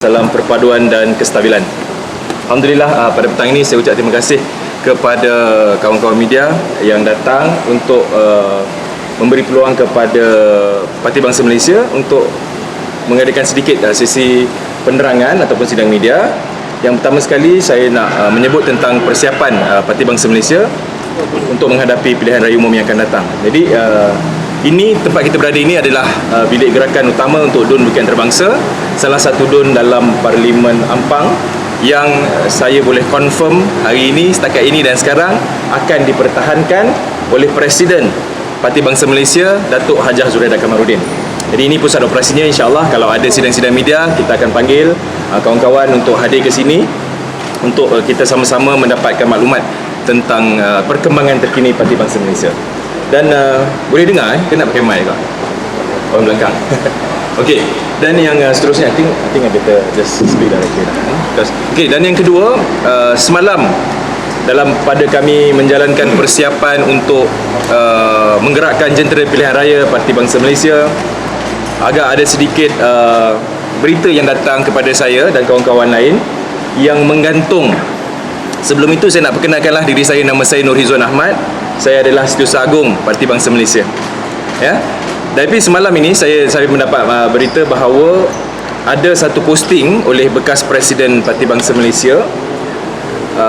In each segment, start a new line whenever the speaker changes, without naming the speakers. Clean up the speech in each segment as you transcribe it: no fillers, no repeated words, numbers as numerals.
Salam perpaduan dan kestabilan. Alhamdulillah, pada petang ini saya ucap terima kasih kepada kawan-kawan media yang datang untuk memberi peluang kepada Parti Bangsa Malaysia untuk mengadakan sedikit sesi penerangan ataupun sidang media. Yang pertama sekali saya nak menyebut tentang persiapan Parti Bangsa Malaysia untuk menghadapi pilihan raya umum yang akan datang. Jadi ini tempat kita berada ini adalah bilik gerakan utama untuk DUN Bukit Antarabangsa, salah satu DUN dalam Parlimen Ampang yang saya boleh confirm hari ini, setakat ini dan sekarang akan dipertahankan oleh Presiden Parti Bangsa Malaysia, Datuk Hajah Zuraidah Kamaruddin. Jadi ini pusat operasinya, insya-Allah kalau ada sidang-sidang media kita akan panggil kawan-kawan untuk hadir ke sini untuk kita sama-sama mendapatkan maklumat tentang perkembangan terkini Parti Bangsa Malaysia. Dan boleh dengar kena pakai mic kau. Orang belakang. Okey, dan yang seterusnya I think I better just speak directly. Okey, dan yang kedua, semalam pada kami menjalankan persiapan untuk menggerakkan jentera pilihan raya Parti Bangsa Malaysia, agak ada sedikit berita yang datang kepada saya dan kawan-kawan lain yang menggantung. Sebelum itu saya nak perkenalkanlah diri saya, nama saya Nur Hizwan Ahmad. Saya adalah Setiausaha Agung Parti Bangsa Malaysia. Ya. Tapi semalam ini saya mendapat berita bahawa ada satu posting oleh bekas Presiden Parti Bangsa Malaysia,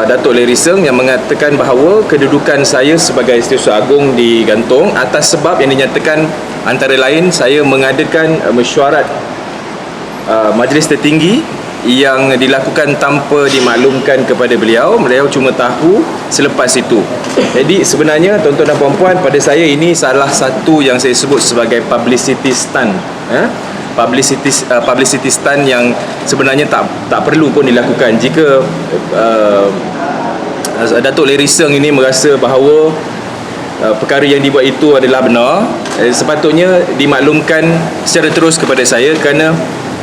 Datuk Lee Riseng, yang mengatakan bahawa kedudukan saya sebagai Setiausaha Agung digantung atas sebab yang dinyatakan antara lain saya mengadakan mesyuarat majlis tertinggi yang dilakukan tanpa dimaklumkan kepada beliau. Beliau cuma tahu selepas itu. Jadi sebenarnya tuan-tuan dan puan-puan, pada saya ini salah satu yang saya sebut sebagai publicity stunt. Publicity stunt yang sebenarnya tak perlu pun dilakukan. Jika Datuk Lee Riseng ini merasa bahawa perkara yang dibuat itu adalah benar, sepatutnya dimaklumkan secara terus kepada saya, kerana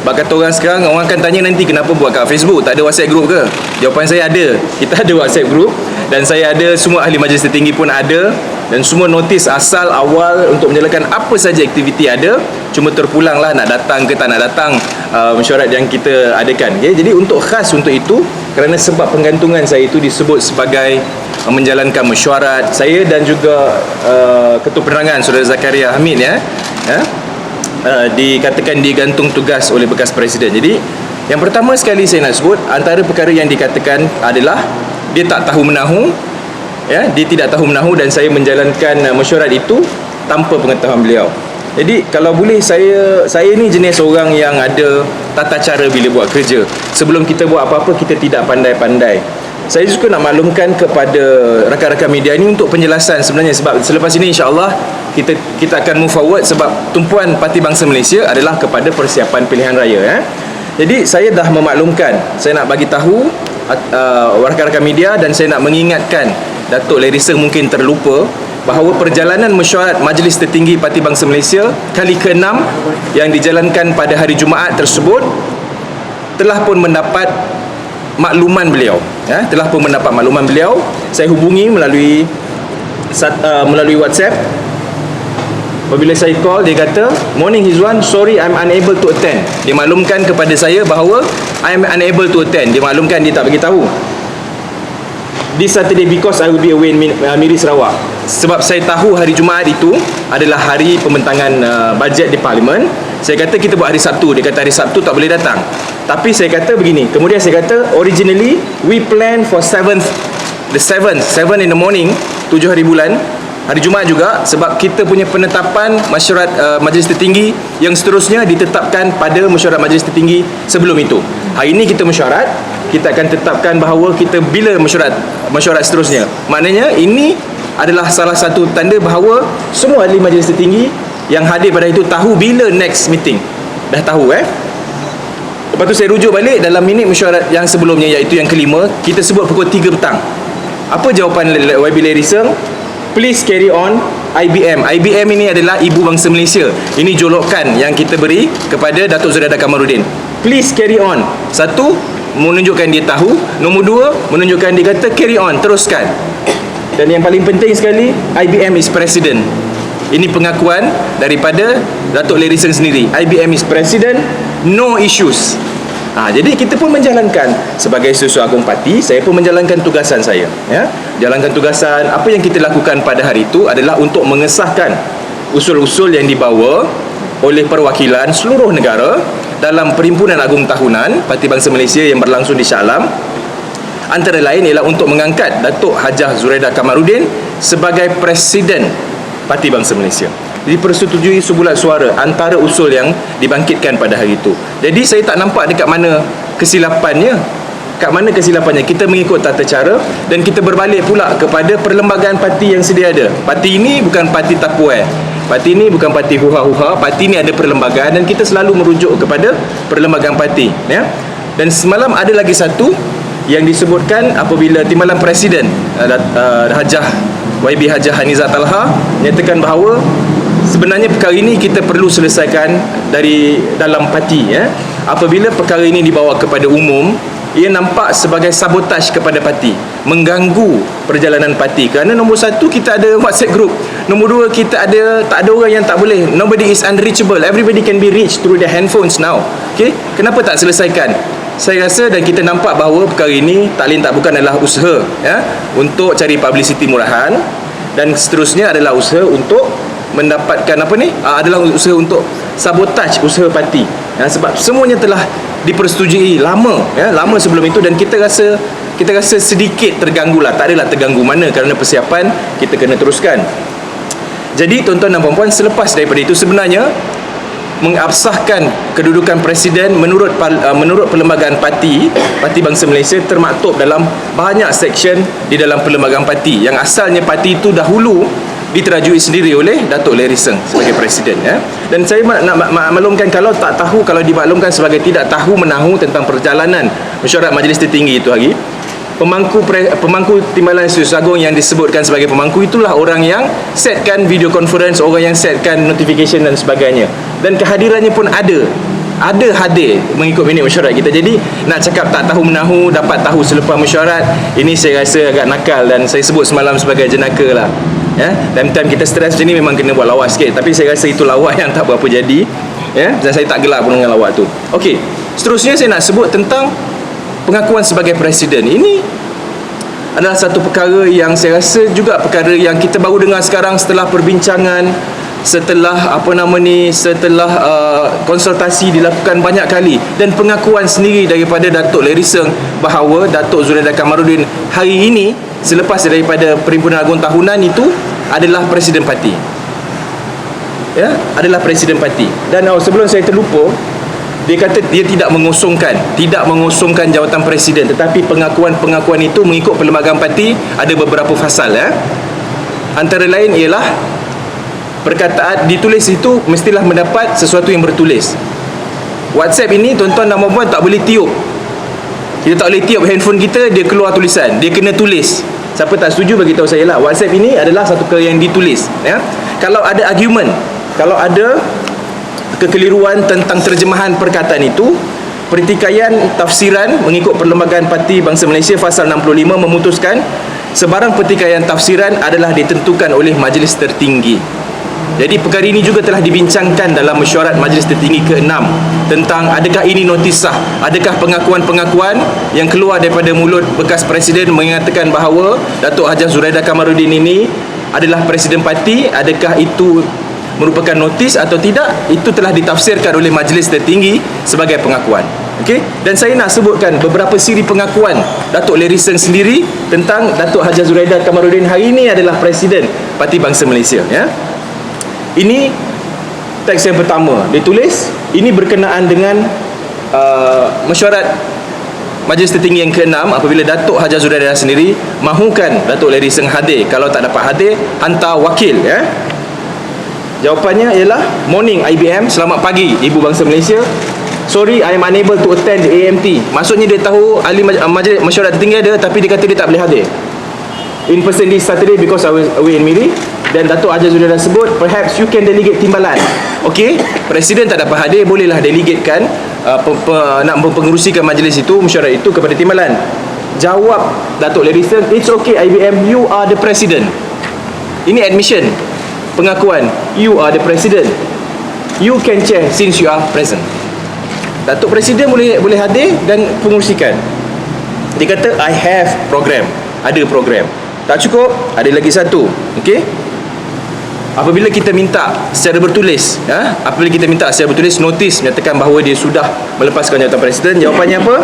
kata orang sekarang, orang akan tanya nanti kenapa buat kat Facebook, tak ada WhatsApp group ke? Jawapan saya ada. Kita ada WhatsApp group dan saya ada, semua ahli majlis tertinggi pun ada, dan semua notis asal awal untuk menjalankan apa saja aktiviti ada. Cuma terpulanglah nak datang ke tak nak datang mesyuarat yang kita adakan. Okay? Jadi untuk khas untuk itu, kerana sebab penggantungan saya itu disebut sebagai menjalankan mesyuarat, saya dan juga Ketua Penerangan Saudara Zakaria Hamid dikatakan digantung tugas oleh bekas Presiden. Jadi yang pertama sekali saya nak sebut, antara perkara yang dikatakan adalah dia tak tahu menahu, dia tidak tahu menahu, dan saya menjalankan mesyuarat itu tanpa pengetahuan beliau. Jadi kalau boleh, saya ni jenis orang yang ada tata cara bila buat kerja. Sebelum kita buat apa-apa, kita tidak pandai-pandai. Saya juga nak maklumkan kepada rakan-rakan media ini untuk penjelasan sebenarnya, sebab selepas ini insya-Allah kita akan move forward, sebab tumpuan Parti Bangsa Malaysia adalah kepada persiapan pilihan raya. Jadi saya dah memaklumkan, saya nak bagi tahu rakan-rakan media, dan saya nak mengingatkan Datuk Lee Riseng mungkin terlupa bahawa perjalanan mesyuarat Majlis Tertinggi Parti Bangsa Malaysia kali ke-6 yang dijalankan pada hari Jumaat tersebut telah pun mendapat makluman beliau. Telah pun mendapat makluman beliau. Saya hubungi melalui WhatsApp. Apabila saya call, dia kata, "Morning Hizwan, sorry I'm unable to attend." Dia maklumkan kepada saya bahawa I'm unable to attend. Dia maklumkan, dia tak bagi tahu. This Saturday because I will be away in Miri Sarawak. Sebab saya tahu hari Jumaat itu adalah hari pembentangan bajet di Parlimen. Saya kata kita buat hari Sabtu. Dia kata hari Sabtu tak boleh datang. Tapi saya kata begini, kemudian saya kata originally we plan for 7 in the morning, 7 hari bulan, hari Jumaat juga, sebab kita punya penetapan mesyuarat majlis tertinggi yang seterusnya ditetapkan pada mesyuarat majlis tertinggi sebelum itu. Hari ini kita mesyuarat, kita akan tetapkan bahawa kita bila mesyuarat seterusnya. Maknanya ini adalah salah satu tanda bahawa semua ahli majlis tertinggi yang hadir pada itu tahu bila next meeting. Dah tahu. Lepas tu saya rujuk balik dalam minit mesyuarat yang sebelumnya, iaitu yang kelima, kita sebut pukul 3 petang. Apa jawapan YB Lee Riseng? Please carry on IBM. IBM ini adalah Ibu Bangsa Malaysia. Ini jolokan yang kita beri kepada Datuk Zuraidah Kamaruddin. Please carry on. Satu, menunjukkan dia tahu. Nombor dua, menunjukkan dia kata carry on, teruskan. Dan yang paling penting sekali, IBM is President. Ini pengakuan daripada Datuk Lee Riseng sendiri. IBM is President, no issues. Jadi kita pun menjalankan sebagai Setiausaha Agung Parti, saya pun menjalankan tugasan saya. Jalankan tugasan, apa yang kita lakukan pada hari itu adalah untuk mengesahkan usul-usul yang dibawa oleh perwakilan seluruh negara dalam Perhimpunan Agung Tahunan Parti Bangsa Malaysia yang berlangsung di Shah Alam. Antara lain ialah untuk mengangkat Datuk Hajah Zuraidah Kamaruddin sebagai Presiden Parti Bangsa Malaysia. Jadi persetujui sebulat suara antara usul yang dibangkitkan pada hari itu. Jadi saya tak nampak dekat mana kesilapannya. Kat mana kesilapannya? Kita mengikut tata cara dan kita berbalik pula kepada perlembagaan parti yang sedia ada. Parti ini bukan parti tapuai. Parti ini bukan parti huha-huha. Parti ini ada perlembagaan dan kita selalu merujuk kepada perlembagaan parti. Dan semalam ada lagi satu yang disebutkan apabila Timbalan Presiden Hajah YB Hajah Hanizah Talha nyatakan bahawa sebenarnya perkara ini kita perlu selesaikan dari dalam parti. Apabila perkara ini dibawa kepada umum, ia nampak sebagai sabotaj kepada parti, mengganggu perjalanan parti. Kerana nombor satu, kita ada WhatsApp group. Nombor dua, kita tak ada orang yang tak boleh. Nobody is unreachable. Everybody can be reached through their handphones now. Okay? Kenapa tak selesaikan? Saya rasa dan kita nampak bahawa perkara ini tak lain tak bukan adalah usaha untuk cari publicity murahan, dan seterusnya adalah usaha untuk mendapatkan adalah usaha untuk sabotaj usaha parti. Sebab semuanya telah dipersetujui lama sebelum itu, dan kita rasa sedikit terganggu lah. Tak adalah terganggu mana, kerana persiapan kita kena teruskan. Jadi tuan-tuan dan puan-puan, selepas daripada itu sebenarnya mengabsahkan kedudukan presiden menurut perlembagaan parti Bangsa Malaysia termaktub dalam banyak seksyen di dalam perlembagaan parti, yang asalnya parti itu dahulu diterajui sendiri oleh Datuk Larry Seng sebagai presiden. Dan saya nak maklumkan, kalau dimaklumkan sebagai tidak tahu menahu tentang perjalanan mesyuarat Majlis Tertinggi itu hari, pemangku Timbalan Setiausaha Agung yang disebutkan sebagai pemangku itulah orang yang setkan video conference, orang yang setkan notification dan sebagainya, dan kehadirannya pun ada hadir mengikut minit mesyuarat kita. Jadi nak cakap tak tahu menahu, dapat tahu selepas mesyuarat, ini saya rasa agak nakal, dan saya sebut semalam sebagai jenaka lah. Time-time kita stres macam ni memang kena buat lawak sikit, tapi saya rasa itu lawak yang tak berapa jadi, dan saya tak gelak pun dengan lawak tu. Okey, seterusnya saya nak sebut tentang pengakuan sebagai presiden. Ini adalah satu perkara yang saya rasa juga perkara yang kita baru dengar sekarang setelah perbincangan, setelah konsultasi dilakukan banyak kali, dan pengakuan sendiri daripada Datuk Larry Seng bahawa Datuk Zuraidah Kamaruddin hari ini selepas daripada Perhimpunan Agung Tahunan itu adalah presiden parti. Adalah presiden parti. Dan sebelum saya terlupa, dia kata dia tidak mengosongkan jawatan presiden, tetapi pengakuan itu mengikut perlembagaan parti ada beberapa fasal. Antara lain ialah perkataan ditulis itu mestilah mendapat sesuatu yang bertulis. WhatsApp ini tuan-tuan dan puan-puan tak boleh tiup. Kita tak boleh tiup handphone kita dia keluar tulisan, dia kena tulis. Siapa tak setuju bagi tahu saya lah. WhatsApp ini adalah satu perkara yang ditulis. Kalau ada argument, kalau ada kekeliruan tentang terjemahan perkataan itu, Pertikaian Tafsiran mengikut Perlembagaan Parti Bangsa Malaysia Fasal 65 memutuskan sebarang pertikaian tafsiran adalah ditentukan oleh Majlis Tertinggi. Jadi perkara ini juga telah dibincangkan dalam mesyuarat Majlis Tertinggi ke-6 tentang adakah ini notis sah, adakah pengakuan-pengakuan yang keluar daripada mulut bekas Presiden mengatakan bahawa Datuk Hajah Zuraidah Kamaruddin ini adalah Presiden Parti, adakah itu merupakan notis atau tidak, itu telah ditafsirkan oleh Majlis Tertinggi sebagai pengakuan. Okey, dan saya nak sebutkan beberapa siri pengakuan Datuk Larry Seng sendiri tentang Datuk Hajah Zuraidah Kamaruddin hari ini adalah Presiden Parti Bangsa Malaysia. Ini teks yang pertama ditulis, ini berkenaan dengan mesyuarat Majlis Tertinggi yang ke-6 apabila Datuk Hajah Zuraidah sendiri mahukan Datuk Larry Seng hadir. Kalau tak dapat hadir, hantar wakil. Jawapannya ialah, morning IBM, selamat pagi Ibu Bangsa Malaysia. Sorry, I am unable to attend the AMT. Maksudnya dia tahu ahli majlis mesyuarat tertinggi ada, tapi dia kata dia tak boleh hadir in person this Saturday because I was away in Miri. Dan Datuk Hajah Zuraidah sebut, perhaps you can delegate timbalan. Okey, Presiden tak dapat hadir, bolehlah delegatekan nak mempengerusikan majlis itu, mesyuarat itu kepada timbalan. Jawab Datuk Larry Seng, it's okay IBM, you are the President. Ini admission, pengakuan, you are the President, you can chair since you are present. Datuk Presiden boleh hadir dan pengurusikan. Dia kata I have program, ada program. Tak cukup, ada lagi satu. Okey, apabila kita minta secara bertulis, apabila kita minta secara bertulis notis menyatakan bahawa dia sudah melepaskan jawatan Presiden, jawapannya apa?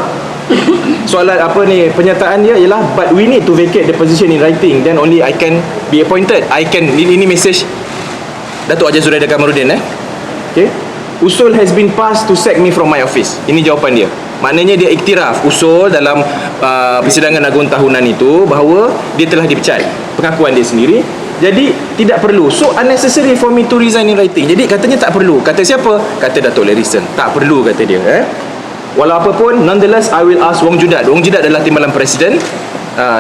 Soalan apa ni, pernyataan dia ialah but we need to vacate the position in writing, then only I can be appointed. Ini message Datuk Haji Zuraida Kamaruddin. Okay, usul has been passed to sack me from my office. Ini jawapan dia. Maknanya dia iktiraf usul dalam persidangan agung tahunan itu bahawa dia telah dipecat. Pengakuan dia sendiri. Jadi tidak perlu. So unnecessary for me to resign in writing. Jadi katanya tak perlu. Kata siapa? Kata Datuk Lerison. Tak perlu, kata dia. Walau apapun, nonetheless I will ask Wong Judat. Wong Judat adalah timbalan Presiden.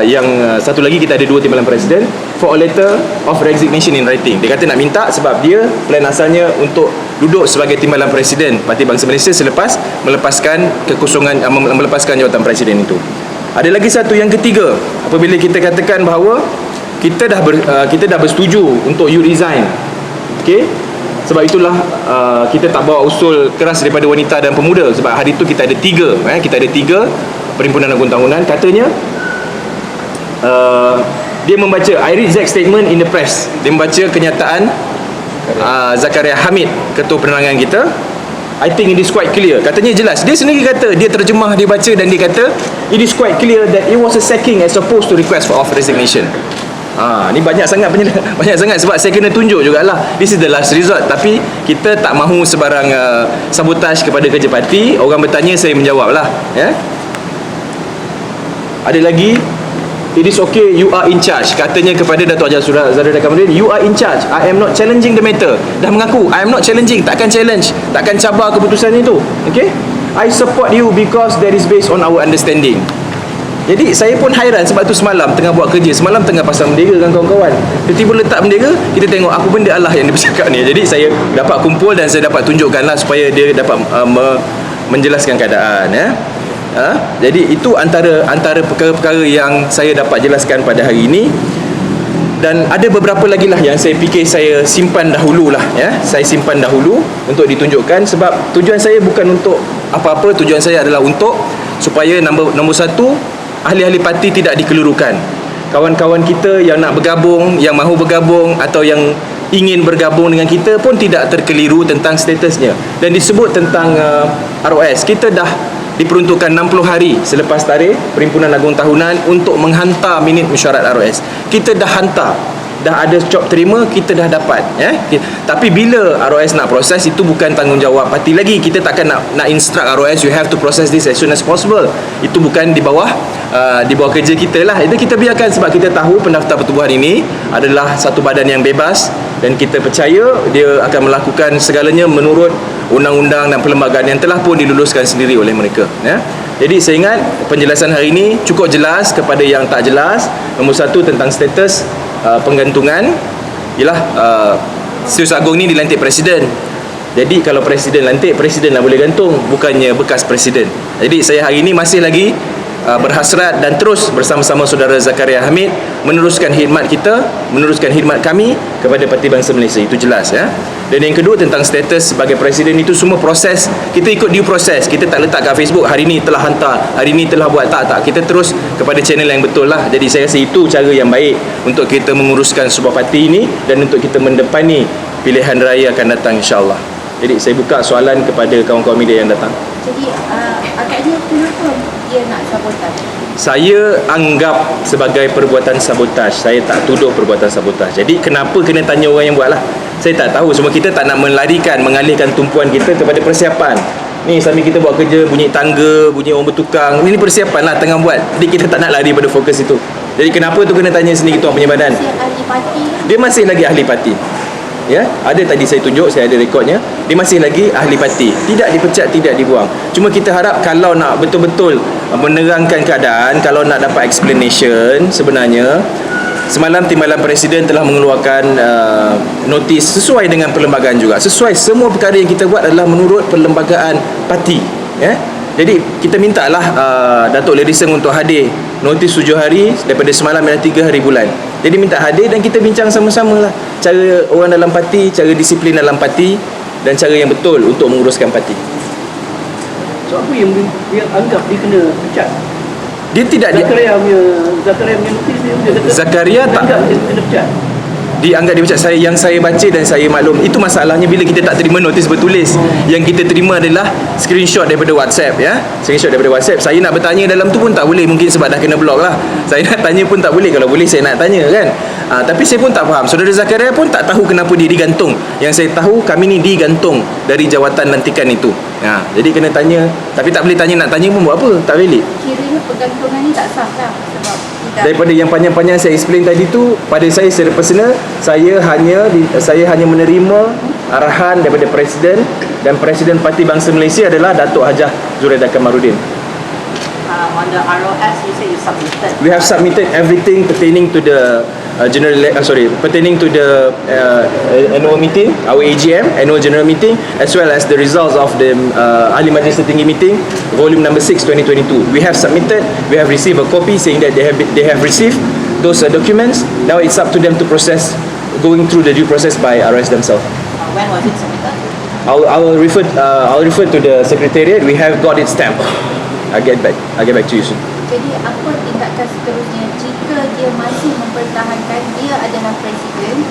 Yang satu lagi kita ada 2 timbalan Presiden, for a letter of resignation in writing. Dia kata nak minta sebab dia plan asalnya untuk duduk sebagai timbalan Presiden Parti Bangsa Malaysia selepas melepaskan kekosongan, melepaskan jawatan Presiden itu. Ada lagi satu yang ketiga, apabila kita katakan bahawa kita dah bersetuju untuk you resign. Okey, sebab itulah kita tak bawa usul keras daripada wanita dan pemuda, sebab hari itu kita ada 3 Perhimpunan Agung Tahunan. Katanya dia membaca, I read Zack's statement in the press. Dia membaca kenyataan Zakaria Hamid, Ketua Penerangan kita. I think it is quite clear. Katanya jelas. Dia sendiri kata, dia terjemah, dia baca dan dia kata it is quite clear that it was a sacking as opposed to request for off resignation. Ni banyak sangat sebab saya kena tunjuk jugalah. This is the last resort. Tapi kita tak mahu sebarang sabotaj kepada kerja parti. Orang bertanya, saya menjawab lah. Ada lagi, it is okay, you are in charge. Katanya kepada Datuk Haji Zuraida Kamaruddin, you are in charge. I am not challenging the matter. Dah mengaku, I am not challenging. Takkan challenge, takkan cabar keputusan itu. Okay, I support you because that is based on our understanding. Jadi saya pun hairan sebab tu semalam tengah buat kerja, semalam tengah pasang bendera dengan kawan-kawan, tiba-tiba letak bendera, kita tengok apa benda Allah yang dia bercakap ni. Jadi saya dapat kumpul dan saya dapat tunjukkan lah supaya dia dapat menjelaskan keadaan. Jadi itu antara perkara-perkara yang saya dapat jelaskan pada hari ini. Dan ada beberapa lagi lah yang saya fikir saya simpan dahulu lah. Saya simpan dahulu untuk ditunjukkan, sebab tujuan saya bukan untuk apa-apa. Tujuan saya adalah untuk supaya nombor satu, ahli-ahli parti tidak dikelurukan. Kawan-kawan kita yang nak bergabung, yang mahu bergabung atau yang ingin bergabung dengan kita pun tidak terkeliru tentang statusnya. Dan disebut tentang ROS, kita dah diperuntukkan 60 hari selepas tarikh Perhimpunan Agung Tahunan untuk menghantar minit mesyuarat ROS. Kita dah hantar, dah ada cop terima, kita dah dapat. Tapi bila ROS nak proses, itu bukan tanggungjawab parti lagi. Kita takkan nak instruct ROS, you have to process this as soon as possible. Itu bukan di bawah kerja kita lah. Itu kita biarkan, sebab kita tahu pendaftar pertubuhan ini adalah satu badan yang bebas dan kita percaya dia akan melakukan segalanya menurut undang-undang dan perlembagaan yang telah pun diluluskan sendiri oleh mereka. Jadi saya ingat penjelasan hari ini cukup jelas kepada yang tak jelas. Nombor satu, tentang status penggantungan ialah Setiausaha Agung ni dilantik Presiden. Jadi kalau Presiden lantik, Presiden lah boleh gantung, bukannya bekas Presiden. Jadi saya hari ini masih lagi berhasrat dan terus bersama-sama saudara Zakaria Hamid meneruskan khidmat kita, meneruskan khidmat kami kepada Parti Bangsa Malaysia. Itu jelas. Dan yang kedua, tentang status sebagai Presiden, itu semua proses, kita ikut due proses. Kita tak letak kat Facebook hari ni telah hantar, hari ni telah buat, tak. Kita terus kepada channel yang betul lah. Jadi saya rasa itu cara yang baik untuk kita menguruskan sebuah parti ini dan untuk kita mendepani pilihan raya akan datang, insyaAllah. Jadi saya buka soalan kepada kawan-kawan media yang datang.
Jadi agaknya kenapa dia nak sabotaj?
Saya anggap sebagai perbuatan sabotaj. Saya tak tuduh perbuatan sabotaj. Jadi kenapa kena tanya orang yang buat lah. Saya tak tahu. Semua kita tak nak mengalihkan tumpuan kita kepada persiapan. Ni sambil kita buat kerja, bunyi tangga, bunyi orang bertukang, ini persiapan lah tengah buat. Jadi kita tak nak lari pada fokus itu. Jadi kenapa tu kena tanya sendiri tuan punya badan. Dia masih lagi ahli parti. Ada tadi saya tunjuk, saya ada rekodnya. Dia masih lagi ahli parti, tidak dipecat, tidak dibuang. Cuma kita harap kalau nak betul-betul menerangkan keadaan, kalau nak dapat explanation, sebenarnya semalam Timbalan Presiden telah mengeluarkan notis sesuai dengan perlembagaan juga. Sesuai, semua perkara yang kita buat adalah menurut perlembagaan parti. Jadi kita mintalah Datuk Lerison untuk hadir. Notis 7 hari daripada semalam ialah 3 hari bulan. Jadi minta hadir dan kita bincang sama-sama lah cara orang dalam parti, cara disiplin dalam parti dan cara yang betul untuk menguruskan parti.
So apa yang anggap dia kena pecat?
Dia tidak
Zakaria punya notis dia kata
Zakaria tak
anggap dia kena pecat.
dianggap dia macam saya baca dan saya maklum. Itu masalahnya bila kita tak terima notis bertulis. Yang kita terima adalah screenshot daripada WhatsApp, ya. Screenshot daripada WhatsApp. Saya nak bertanya dalam tu pun tak boleh, mungkin sebab dah kena blok lah. Saya nak tanya pun tak boleh. Kalau boleh saya nak tanya, kan. Tapi saya pun tak faham. Saudara Zakaria pun tak tahu kenapa dia digantung. Yang saya tahu kami ni digantung dari jawatan lantikan itu. Jadi kena tanya. Tapi tak boleh tanya, nak tanya pun buat apa? Tak valid.
Kiranya pergantungan ni tak sah lah sebab tidak.
Daripada yang panjang-panjang saya explain tadi tu, pada saya secara personal, saya hanya menerima arahan daripada Presiden, dan Presiden Parti Bangsa Malaysia adalah Datuk Hajah Zuraidah Kamaluddin.
On the ROS, you say you submitted.
We have submitted everything pertaining to the pertaining to the annual meeting, our AGM, annual general meeting, as well as the results of the Ahli Majlis Tertinggi meeting, volume number 6, 2022. We have submitted, we have received a copy saying that they have received those documents. Now it's up to them to process, going through the due process by RS themselves.
When was it submitted?
I'll refer to the secretariat. We have got it stamped. I'll get back to you soon.
Jadi apa tindakan seterusnya jika dia masih mempertahankan dia adalah presiden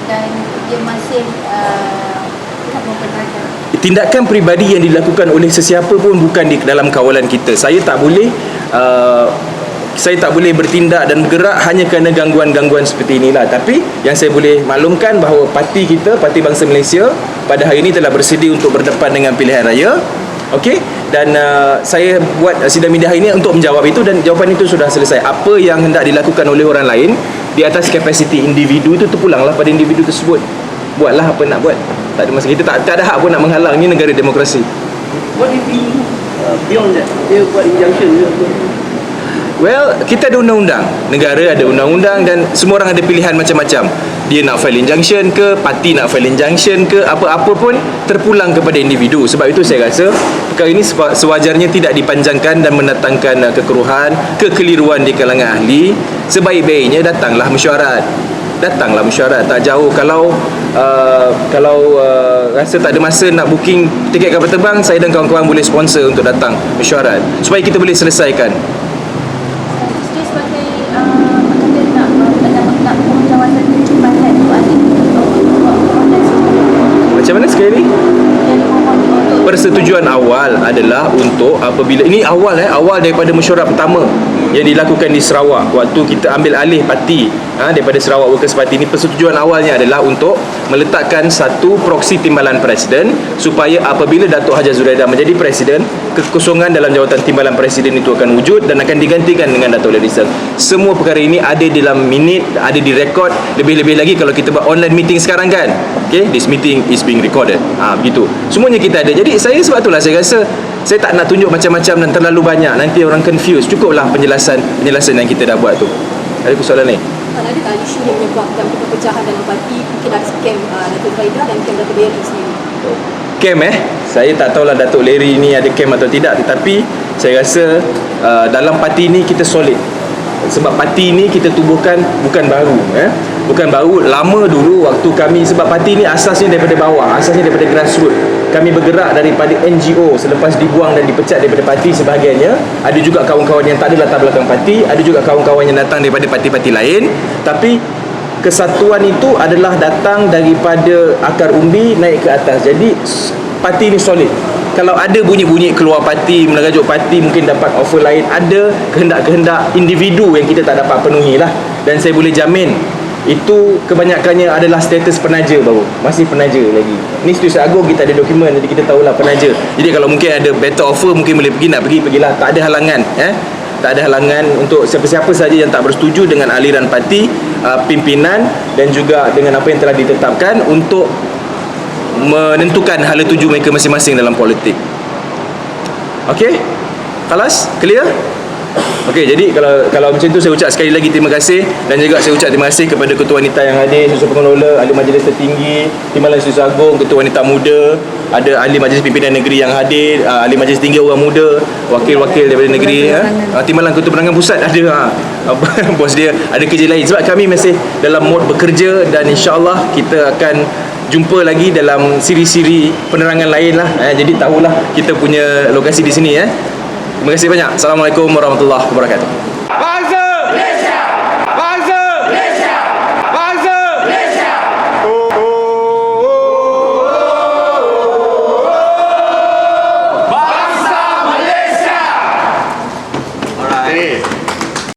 dan dia masih tidak mempertahankan?
Tindakan peribadi yang dilakukan oleh sesiapa pun bukan di dalam kawalan kita. Saya tak boleh bertindak dan bergerak hanya kerana gangguan-gangguan seperti inilah. Tapi yang saya boleh maklumkan bahawa parti kita, Parti Bangsa Malaysia, pada hari ini telah bersedia untuk berdepan dengan pilihan raya. Okey, dan saya buat sidang media hari ini untuk menjawab itu, dan jawapan itu sudah selesai. Apa yang hendak dilakukan oleh orang lain di atas kapasiti individu itu terpulanglah pada individu tersebut. Buatlah apa nak buat. Tak ada masalah. Kita tak ada hak pun nak menghalang. Ini negara demokrasi.
What if he beyond that? Dia buat injunction ke?
Well, kita ada undang-undang. Negara ada undang-undang dan semua orang ada pilihan macam-macam. Dia nak file injunction ke, parti nak file injunction ke, apa-apa pun terpulang kepada individu. Sebab itu saya rasa perkara ini sewajarnya tidak dipanjangkan dan mendatangkan kekeruhan, kekeliruan di kalangan ahli. Sebaik-baiknya datanglah mesyuarat. Tak jauh. Kalau rasa tak ada masa nak booking tiket kapal terbang, saya dan kawan-kawan boleh sponsor untuk datang mesyuarat supaya kita boleh selesaikan.
Dia sebagai nak jawatan peribatan tu ada
Macam mana sekali ni? Persetujuan awal adalah untuk apabila ini awal daripada mesyuarat pertama yang dilakukan di Sarawak waktu kita ambil alih parti daripada Sarawak Workers Party. Ini persetujuan awalnya adalah untuk meletakkan satu proksi timbalan presiden supaya apabila Datuk Hajah Zuraidah menjadi presiden, kekosongan dalam jawatan timbalan presiden itu akan wujud dan akan digantikan dengan Datuk Lee Rizal. Semua perkara ini ada dalam minit, ada di rekod. Lebih-lebih lagi kalau kita buat online meeting sekarang, kan. Okay, this meeting is being recorded. Begitu. Semuanya kita ada. Jadi saya sebab itulah saya rasa saya tak nak tunjuk macam-macam dan terlalu banyak. Nanti orang confuse. Cukuplah penjelasan yang kita dah buat tu. Ada persoalan lain?
Adakah isu yang menyebabkan perpecahan dalam parti, mungkin ada scam Datuk Zuraidah dan scam Datuk Leri sendiri?
Scam saya tak tahulah Datuk Leri ni ada scam atau tidak, tetapi saya rasa dalam parti ni kita solid. Sebab parti ni kita tubuhkan bukan baru, lama dulu waktu kami, sebab parti ni asasnya daripada bawah, asasnya daripada grassroots. Kami bergerak daripada NGO selepas dibuang dan dipecat daripada parti sebahagiannya. Ada juga kawan-kawan yang tak ada latar belakang parti, ada juga kawan-kawan yang datang daripada parti-parti lain, tapi kesatuan itu adalah datang daripada akar umbi naik ke atas. Jadi parti ni solid. Kalau ada bunyi-bunyi keluar parti, menerajuk parti, mungkin dapat offer lain, ada kehendak-kehendak individu yang kita tak dapat penuhi lah. Dan saya boleh jamin itu kebanyakannya adalah status penaja baru. Masih penaja lagi. Ni Setiausaha Agong kita ada dokumen, jadi kita tahulah penaja. Jadi kalau mungkin ada better offer, mungkin boleh pergi, nak pergilah. Tak ada halangan. Tak ada halangan untuk siapa-siapa saja yang tak bersetuju dengan aliran parti, pimpinan dan juga dengan apa yang telah ditetapkan untuk menentukan hala tuju mereka masing-masing dalam politik. Okey? Khalas? Clear? Okey, jadi kalau macam tu saya ucap sekali lagi terima kasih, dan juga saya ucap terima kasih kepada Ketua Wanita yang hadir, Setiausaha Pengelola, Ahli Majlis Tertinggi, Timbalan Setiausaha Agong, Ketua Wanita Muda, ada Ahli Majlis Pimpinan Negeri yang hadir, Ahli Majlis Tinggi Orang Muda, wakil-wakil daripada negeri, Timbalan Ketua Penerangan Pusat ada, bos dia ada kerja lain. Sebab kami masih dalam mod bekerja dan insya-Allah kita akan jumpa lagi dalam siri-siri penerangan lain lah. Jadi tahulah kita punya lokasi di sini. Terima kasih banyak. Assalamualaikum warahmatullahi wabarakatuh.